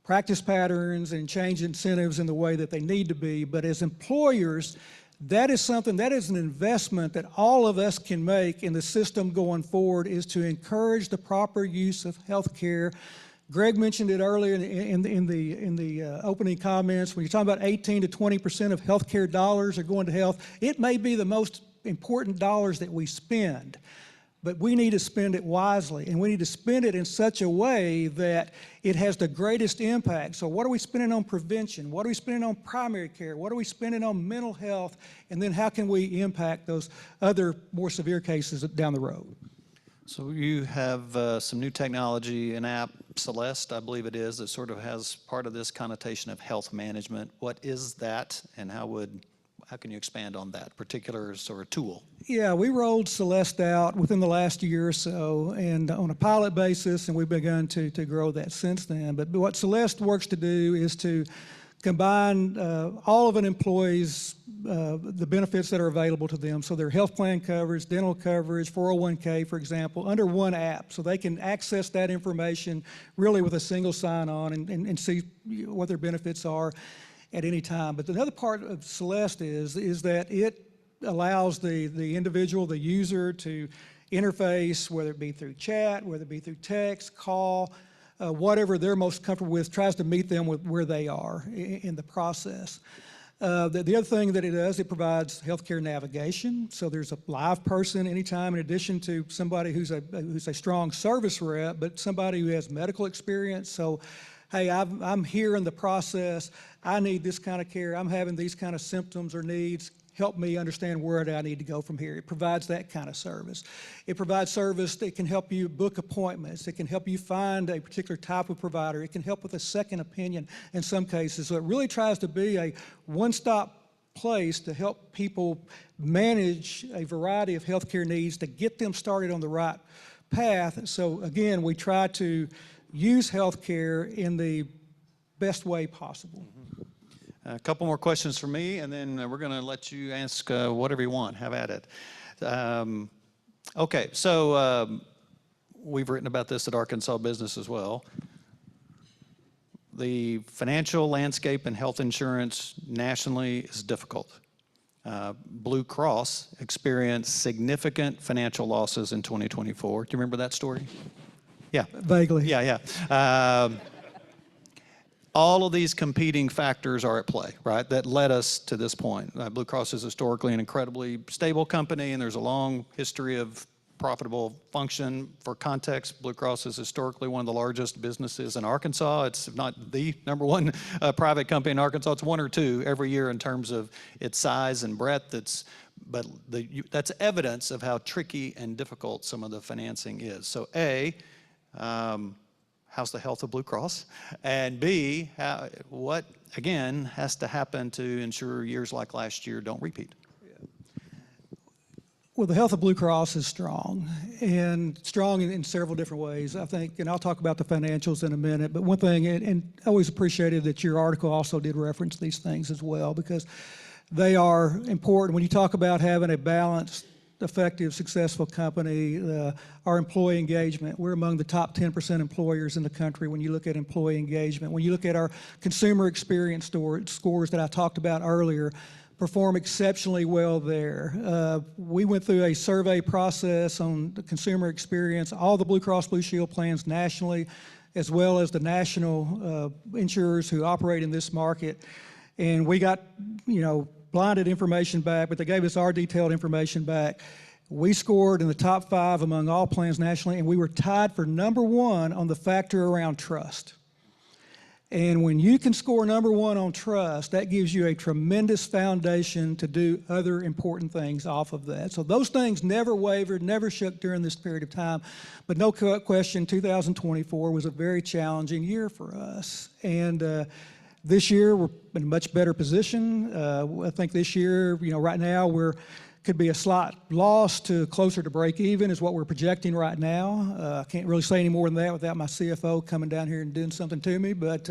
practice patterns and change incentives in the way that they need to be. But as employers, that is something, that is an investment that all of us can make in the system going forward, is to encourage the proper use of health care. Greg mentioned it earlier in the opening comments. When you're talking about 18 to 20% of healthcare dollars are going to health, it may be the most important dollars that we spend, but we need to spend it wisely, and we need to spend it in such a way that it has the greatest impact. So what are we spending on prevention? What are we spending on primary care? What are we spending on mental health? And then how can we impact those other more severe cases down the road? So you have some new technology, an app, Celeste, I believe it is, that sort of has part of this connotation of health management. What is that, and how can you expand on that particular sort of tool? Yeah, we rolled Celeste out within the last year or so, and on a pilot basis, and we've begun to grow that since then. But what Celeste works to do is to combine all of an employee's the benefits that are available to them. So their health plan coverage, dental coverage, 401k, for example, under one app. So they can access that information really with a single sign-on and see what their benefits are at any time. But another part of Celeste is that it allows the individual, the user, to interface, whether it be through chat, whether it be through text, call, whatever they're most comfortable with, tries to meet them with where they are in the process. The other thing that it does, it provides healthcare navigation. So there's a live person anytime, in addition to somebody who's a strong service rep, but somebody who has medical experience. So, hey, I'm here in the process. I need this kind of care. I'm having these kind of symptoms or needs. Help me understand where I need to go from here. It provides that kind of service. It provides service that can help you book appointments. It can help you find a particular type of provider. It can help with a second opinion in some cases. So it really tries to be a one-stop place to help people manage a variety of healthcare needs to get them started on the right path. So again, we try to use healthcare in the best way possible. A couple more questions for me, and then we're going to let you ask whatever you want. Have at it. Okay, so we've written about this at Arkansas Business as well. The financial landscape in health insurance nationally is difficult. Blue Cross experienced significant financial losses in 2024. Do you remember that story? Yeah. Vaguely. Yeah. All of these competing factors are at play, right, that led us to this point. Blue Cross is historically an incredibly stable company, and there's a long history of profitable function. For context, Blue Cross is historically one of the largest businesses in Arkansas. It's not the number one private company in Arkansas. It's one or two every year in terms of its size and breadth. That's evidence of how tricky and difficult some of the financing is. So A, how's the health of Blue Cross? And B, what, again, has to happen to ensure years like last year don't repeat? Well, the health of Blue Cross is strong, and strong in several different ways, I think, and I'll talk about the financials in a minute, but one thing, and I always appreciated that your article also did reference these things as well, because they are important. When you talk about having a balanced, effective, successful company, our employee engagement, we're among the top 10% employers in the country when you look at employee engagement. When you look at our consumer experience scores that I talked about earlier, perform exceptionally well there. We went through a survey process on the consumer experience, all the Blue Cross Blue Shield plans nationally, as well as the national insurers who operate in this market. And we got, blinded information back, but they gave us our detailed information back. We scored in the top 5 among all plans nationally, and we were tied for number 1 on the factor around trust. And when you can score number one on trust, that gives you a tremendous foundation to do other important things off of that. So those things never wavered, never shook during this period of time. But no question, 2024 was a very challenging year for us. And this year, we're in a much better position. I think this year, right now, could be a slight loss to closer to break even is what we're projecting right now. I can't really say any more than that without my CFO coming down here and doing something to me. But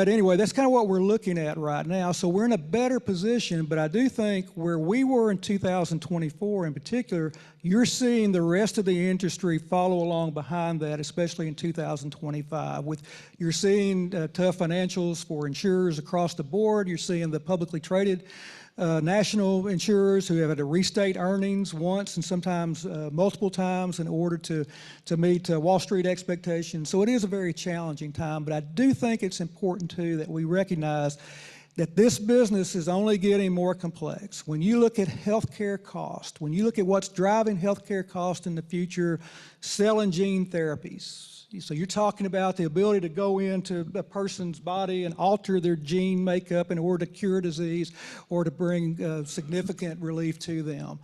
anyway, that's kind of what we're looking at right now. So we're in a better position, but I do think where we were in 2024 in particular, you're seeing the rest of the industry follow along behind that, especially in 2025. You're seeing tough financials for insurers across the board. You're seeing the publicly traded national insurers who have had to restate earnings once and sometimes multiple times in order to meet Wall Street expectations. So it is a very challenging time, but I do think it's important too that we recognize that this business is only getting more complex. When you look at healthcare cost, when you look at what's driving healthcare cost in the future, cell and gene therapies. So you're talking about the ability to go into a person's body and alter their gene makeup in order to cure disease or to bring significant relief to them.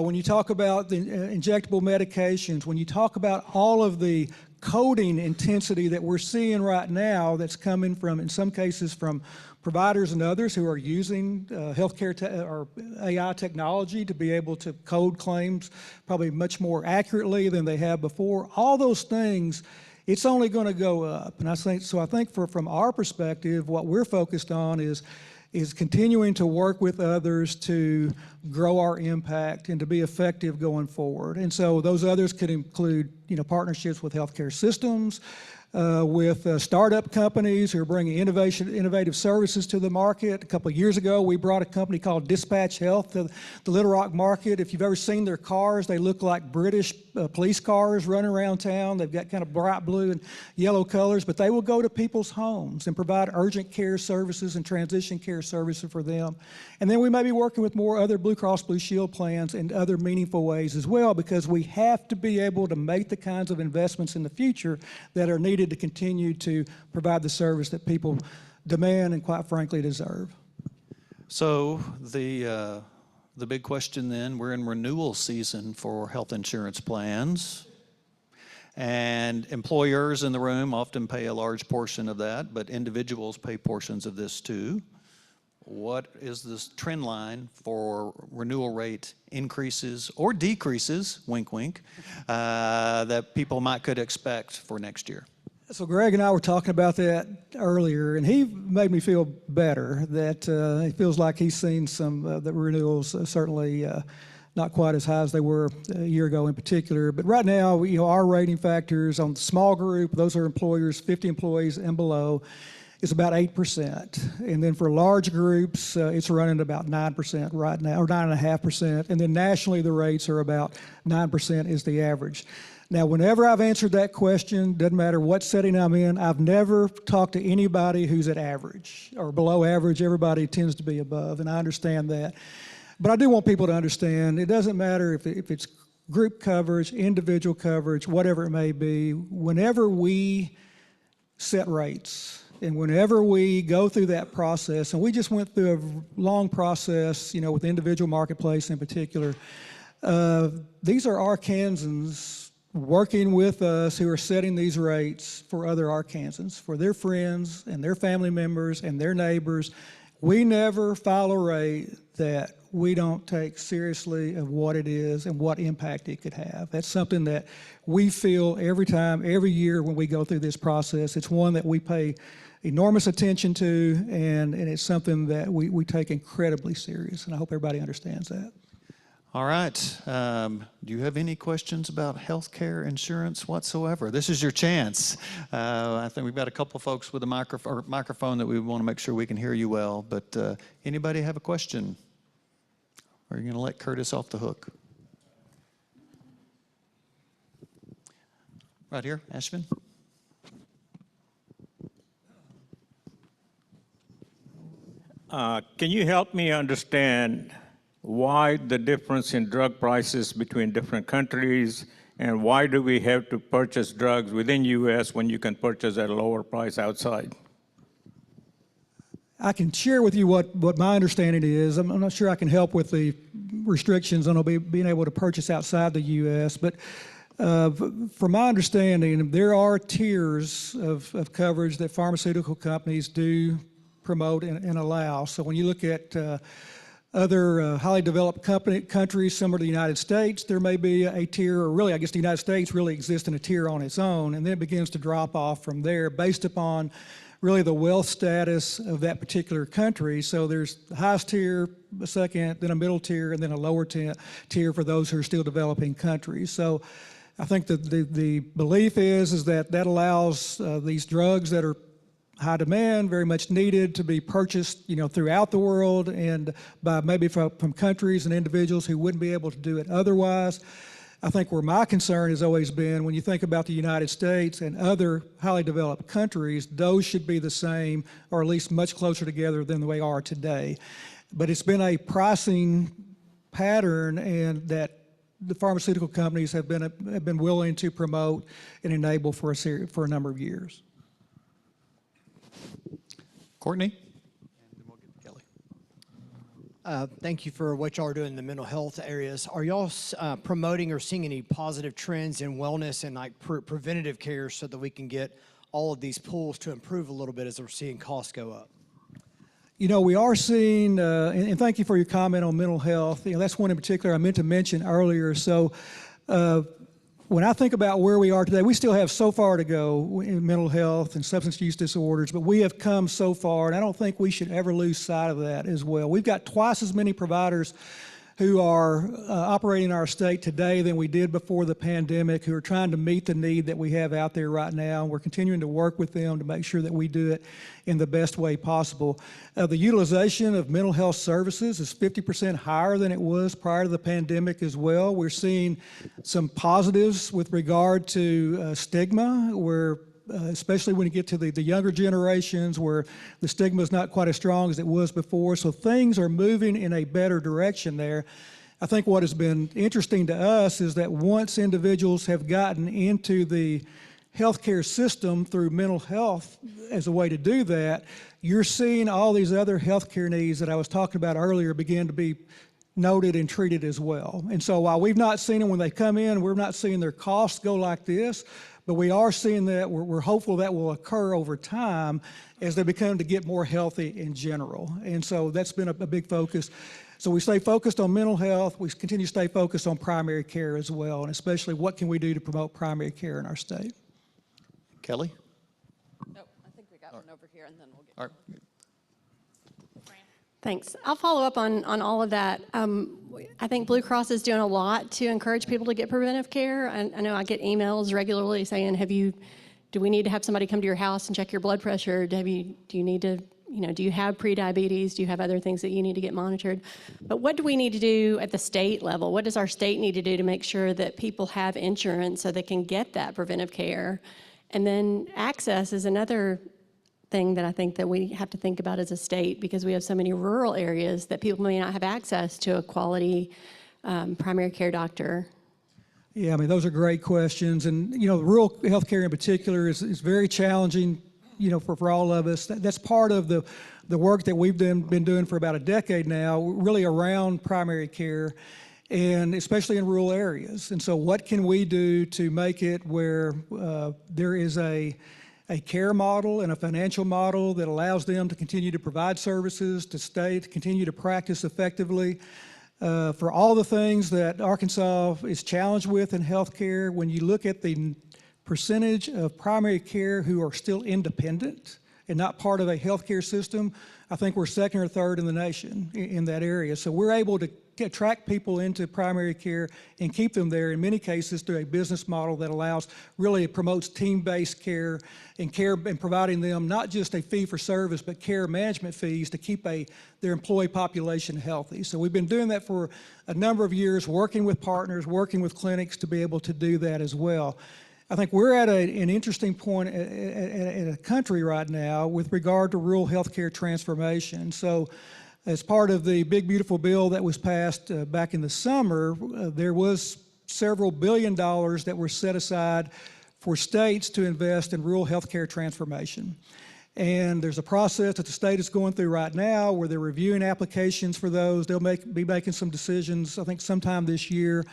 When you talk about the injectable medications, when you talk about all of the coding intensity that we're seeing right now that's coming from, in some cases, from providers and others who are using healthcare or AI technology to be able to code claims probably much more accurately than they have before. All those things, it's only going to go up. And I think from our perspective, what we're focused on is continuing to work with others to grow our impact and to be effective going forward. And so those others could include, partnerships with healthcare systems, with startup companies who are bringing innovative services to the market. A couple of years ago, we brought a company called Dispatch Health to the Little Rock market. If you've ever seen their cars, they look like British police cars running around town. They've got kind of bright blue and yellow colors, but they will go to people's homes and provide urgent care services and transition care services for them. And then we may be working with more other Blue Cross Blue Shield plans in other meaningful ways as well, because we have to be able to make the kinds of investments in the future that are needed to continue to provide the service that people demand and, quite frankly, deserve. So the big question then, we're in renewal season for health insurance plans, and employers in the room often pay a large portion of that, but individuals pay portions of this too. What is this trend line for renewal rate increases or decreases, wink, wink, that people could expect for next year? So Greg and I were talking about that earlier, and he made me feel better that he feels like he's seen some the renewals certainly not quite as high as they were a year ago in particular. But right now, our rating factors on the small group, those are employers, 50 employees and below, is about 8%. And then for large groups, it's running about 9% right now, or 9.5%. And then nationally, the rates are about 9% is the average. Now, whenever I've answered that question, doesn't matter what setting I'm in, I've never talked to anybody who's at average or below average. Everybody tends to be above, and I understand that. But I do want people to understand it doesn't matter if it's group coverage, individual coverage, whatever it may be. Whenever we set rates and whenever we go through that process, and we just went through a long process, with the individual marketplace in particular, these are Arkansans working with us who are setting these rates for other Arkansans, for their friends and their family members and their neighbors. We never file a rate that we don't take seriously of what it is and what impact it could have. That's something that we feel every time, every year when we go through this process. It's one that we pay enormous attention to, and it's something that we take incredibly serious, and I hope everybody understands that. All right. Do you have any questions about health care insurance whatsoever? This is your chance. I think we've got a couple folks with a microphone that we want to make sure we can hear you well. But anybody have a question? Or are you going to let Curtis off the hook? Right here, Ashvin. Can you help me understand why the difference in drug prices between different countries, and why do we have to purchase drugs within U.S. when you can purchase at a lower price outside? I can share with you what my understanding is. I'm not sure I can help with the restrictions on being able to purchase outside the U.S., but from my understanding, there are tiers of coverage that pharmaceutical companies do promote and allow. So when you look at other highly developed countries, similar to the United States, there may be a tier, or really, I guess the United States really exists in a tier on its own, and then it begins to drop off from there based upon really the wealth status of that particular country. So there's the highest tier, a second, then a middle tier, and then a lower tier for those who are still developing countries. So I think that the belief is that allows these drugs that are high demand, very much needed, to be purchased, throughout the world, and by maybe from countries and individuals who wouldn't be able to do it otherwise. I think where my concern has always been, when you think about the United States and other highly developed countries, those should be the same, or at least much closer together than they are today. But it's been a pricing pattern, and that the pharmaceutical companies have been willing to promote and enable for a number of years. Courtney? Thank you for what y'all are doing in the mental health areas. Are y'all promoting or seeing any positive trends in wellness and like preventative care so that we can get all of these pools to improve a little bit as we're seeing costs go up? We are seeing, and thank you for your comment on mental health. That's one in particular I meant to mention earlier. So when I think about where we are today, we still have so far to go in mental health and substance use disorders, but we have come so far, and I don't think we should ever lose sight of that as well. We've got twice as many providers who are operating in our state today than we did before the pandemic, who are trying to meet the need that we have out there right now. And we're continuing to work with them to make sure that we do it in the best way possible. The utilization of mental health services is 50% higher than it was prior to the pandemic as well. We're seeing some positives with regard to stigma, where especially when you get to the younger generations, where the stigma is not quite as strong as it was before. So things are moving in a better direction there. I think what has been interesting to us is that once individuals have gotten into the healthcare system through mental health as a way to do that, you're seeing all these other healthcare needs that I was talking about earlier begin to be noted and treated as well. And so while we've not seen them when they come in, we're not seeing their costs go like this, but we are seeing that. We're hopeful that will occur over time as they become to get more healthy in general. And so that's been a big focus. So we stay focused on mental health. We continue to stay focused on primary care as well, and especially what can we do to promote primary care in our state. Kelly? Nope, I think we got one over here, and then we'll get All right. Thanks. I'll follow up on all of that. I think Blue Cross is doing a lot to encourage people to get preventive care. I know I get emails regularly saying, do we need to have somebody come to your house and check your blood pressure? Do you need to, do you have prediabetes? Do you have other things that you need to get monitored? But what do we need to do at the state level? What does our state need to do to make sure that people have insurance so they can get that preventive care? And then access is another thing that I think that we have to think about as a state, because we have so many rural areas that people may not have access to a quality primary care doctor. Yeah, those are great questions. And, rural healthcare in particular is very challenging, for all of us. That's part of the work that we've been doing for about a decade now, really around primary care, and especially in rural areas. And so what can we do to make it where there is a care model and a financial model that allows them to continue to provide services, to continue to practice effectively. For all the things that Arkansas is challenged with in healthcare, when you look at the percentage of primary care who are still independent and not part of a healthcare system, I think we're second or third in the nation in that area. So we're able to attract people into primary care and keep them there, in many cases through a business model that promotes team-based care and providing them not just a fee for service, but care management fees to keep their employee population healthy. So we've been doing that for a number of years, working with partners, working with clinics to be able to do that as well. I think we're at an interesting point in a country right now with regard to rural healthcare transformation. So as part of the big, beautiful bill that was passed back in the summer, there was several $1 billion that were set aside for states to invest in rural healthcare transformation. And there's a process that the state is going through right now where they're reviewing applications for those. They'll be making some decisions, I think sometime this year,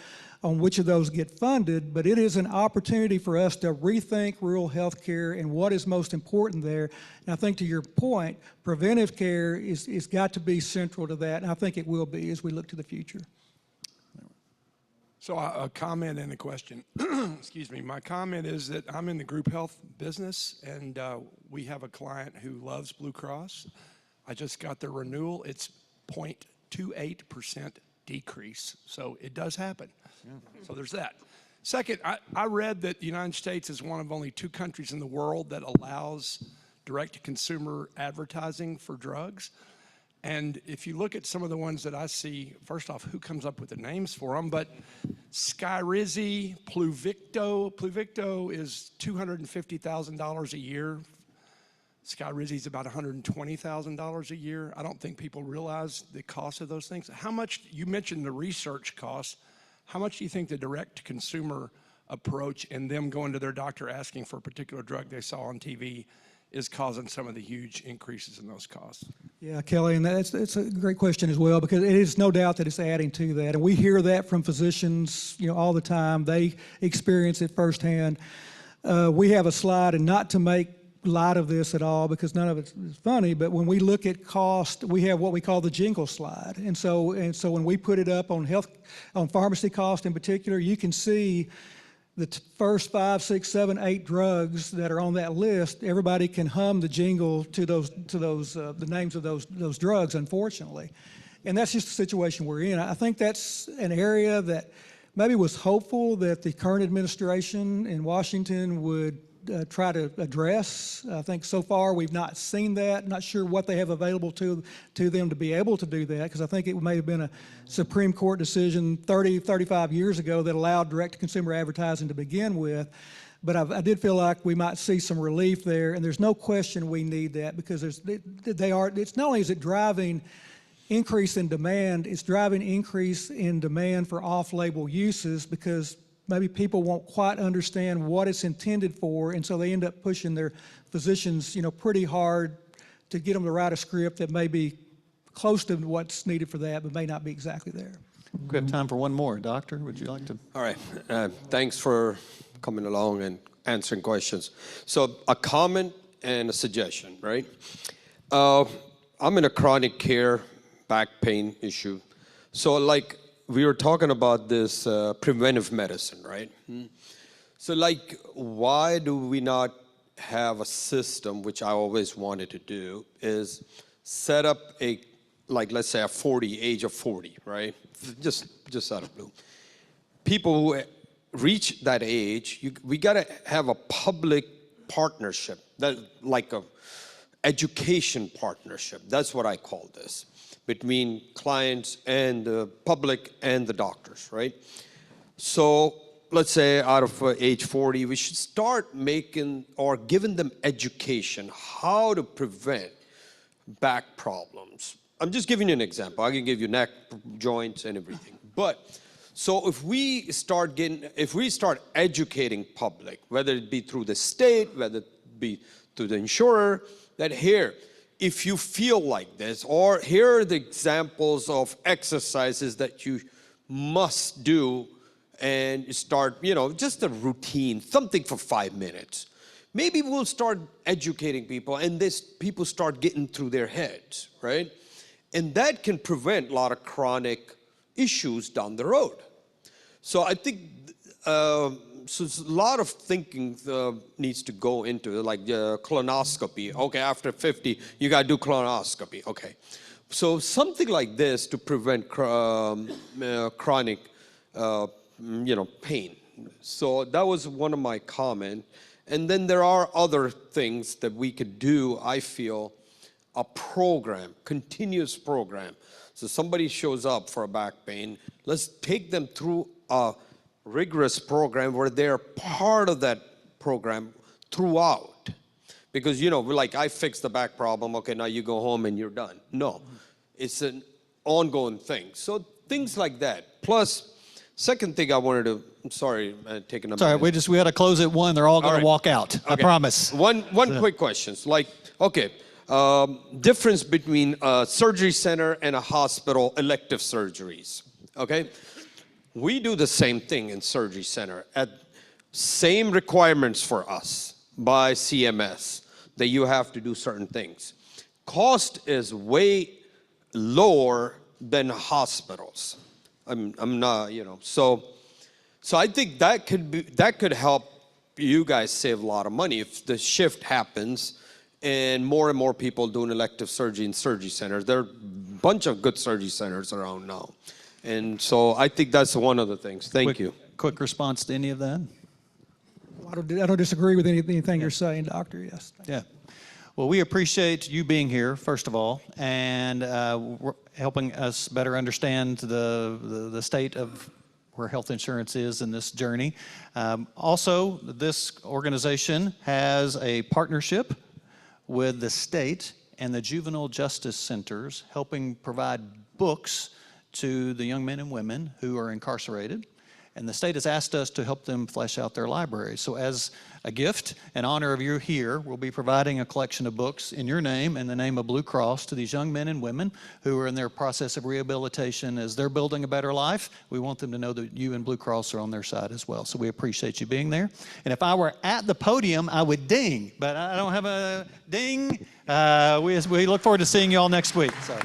on which of those get funded. But it is an opportunity for us to rethink rural health care and what is most important there. And I think to your point, preventive care is got to be central to that, and I think it will be as we look to the future. So a comment and a question. Excuse me. My comment is that I'm in the group health business, and we have a client who loves Blue Cross. I just got their renewal. It's 0.28% decrease. So it does happen. Yeah. So there's that. Second, I read that the United States is one of only 2 countries in the world that allows direct-to-consumer advertising for drugs. And if you look at some of the ones that I see, first off, who comes up with the names for them? But Skyrizi, Pluvicto is $250,000 a year. Skyrizi is about $120,000 a year. I don't think people realize the cost of those things. How much, you mentioned the research costs, how much do you think the direct-to-consumer approach and them going to their doctor asking for a particular drug they saw on TV is causing some of the huge increases in those costs? Yeah, Kelly, and it's a great question as well, because it is no doubt that it's adding to that. And we hear that from physicians, all the time. They experience it firsthand. We have a slide, and not to make light of this at all, because none of it's funny, but when we look at cost, we have what we call the jingle slide. And so when we put it up on pharmacy cost in particular, you can see the first 5, 6, 7, 8 drugs that are on that list. Everybody can hum the jingle to the names of those drugs, unfortunately. And that's just the situation we're in. I think that's an area that maybe was hopeful that the current administration in Washington would try to address. I think so far we've not seen that. Not sure what they have available to them to be able to do that, because I think it may have been a Supreme Court decision 30, 35 years ago that allowed direct-to-consumer advertising to begin with. But I did feel like we might see some relief there, and there's no question we need that, because it's not only is it driving increase in demand, it's driving increase in demand for off-label uses, because maybe people won't quite understand what it's intended for, and so they end up pushing their physicians, pretty hard to get them to write a script that may be close to what's needed for that, but may not be exactly there. We have time for one more. Doctor, would you like to? All right. Thanks for coming along and answering questions. So a comment and a suggestion, right? I'm in a chronic care back pain issue. So we were talking about this preventive medicine, right? So why do we not have a system, which I always wanted to do, is set up let's say age of 40, right? Just out of blue. People who reach that age, we gotta have a public partnership, like a education partnership. That's what I call this, between clients and the public and the doctors, right? So let's say out of age 40, we should start making or giving them education, how to prevent back problems. I'm just giving you an example. I can give you neck, joints, and everything. But so if we start educating public, whether it be through the state, whether it be through the insurer, that here, if you feel like this, or here are the examples of exercises that you must do, and start, just a routine, something for 5 minutes. Maybe we'll start educating people, and people start getting through their heads, right? And that can prevent a lot of chronic issues down the road. So I think so a lot of thinking needs to go into colonoscopy. Okay, after 50, you got to do colonoscopy. Okay, so something like this to prevent chronic, pain. So that was one of my comments. And then there are other things that we could do, I feel, a program, continuous program. So somebody shows up for a back pain, let's take them through a rigorous program where they're part of that program throughout. Because, I fixed the back problem, okay, now you go home and you're done. No, it's an ongoing thing. So things like that. Plus, Second thing I wanted to, I'm sorry, taking a Sorry, minute. we had to close at 1. They're all going right. to walk out. I Okay. promise. One quick question. Like, okay, difference between a surgery center and a hospital, elective surgeries. Okay, we do the same thing in surgery center. At same requirements for us by CMS that you have to do certain things. Cost is way lower than hospitals. I'm not, so I think that could help you guys save a lot of money if the shift happens and more people doing elective surgery in surgery centers. There are a bunch of good surgery centers around now. And so I think that's one of the things. Thank you. Quick response to any of that? I don't disagree with anything you're saying, Doctor, yes. Yeah. Well, we appreciate you being here, first of all, and helping us better understand the state of where health insurance is in this journey. Also, this organization has a partnership with the state and the juvenile justice centers, helping provide books to the young men and women who are incarcerated. And the state has asked us to help them flesh out their libraries. So as a gift in honor of you here, we'll be providing a collection of books in your name and the name of Blue Cross to these young men and women who are in their process of rehabilitation. As they're building a better life, we want them to know that you and Blue Cross are on their side as well. So we appreciate you being there. And if I were at the podium, I would ding, but I don't have a ding. We look forward to seeing you all next week. So.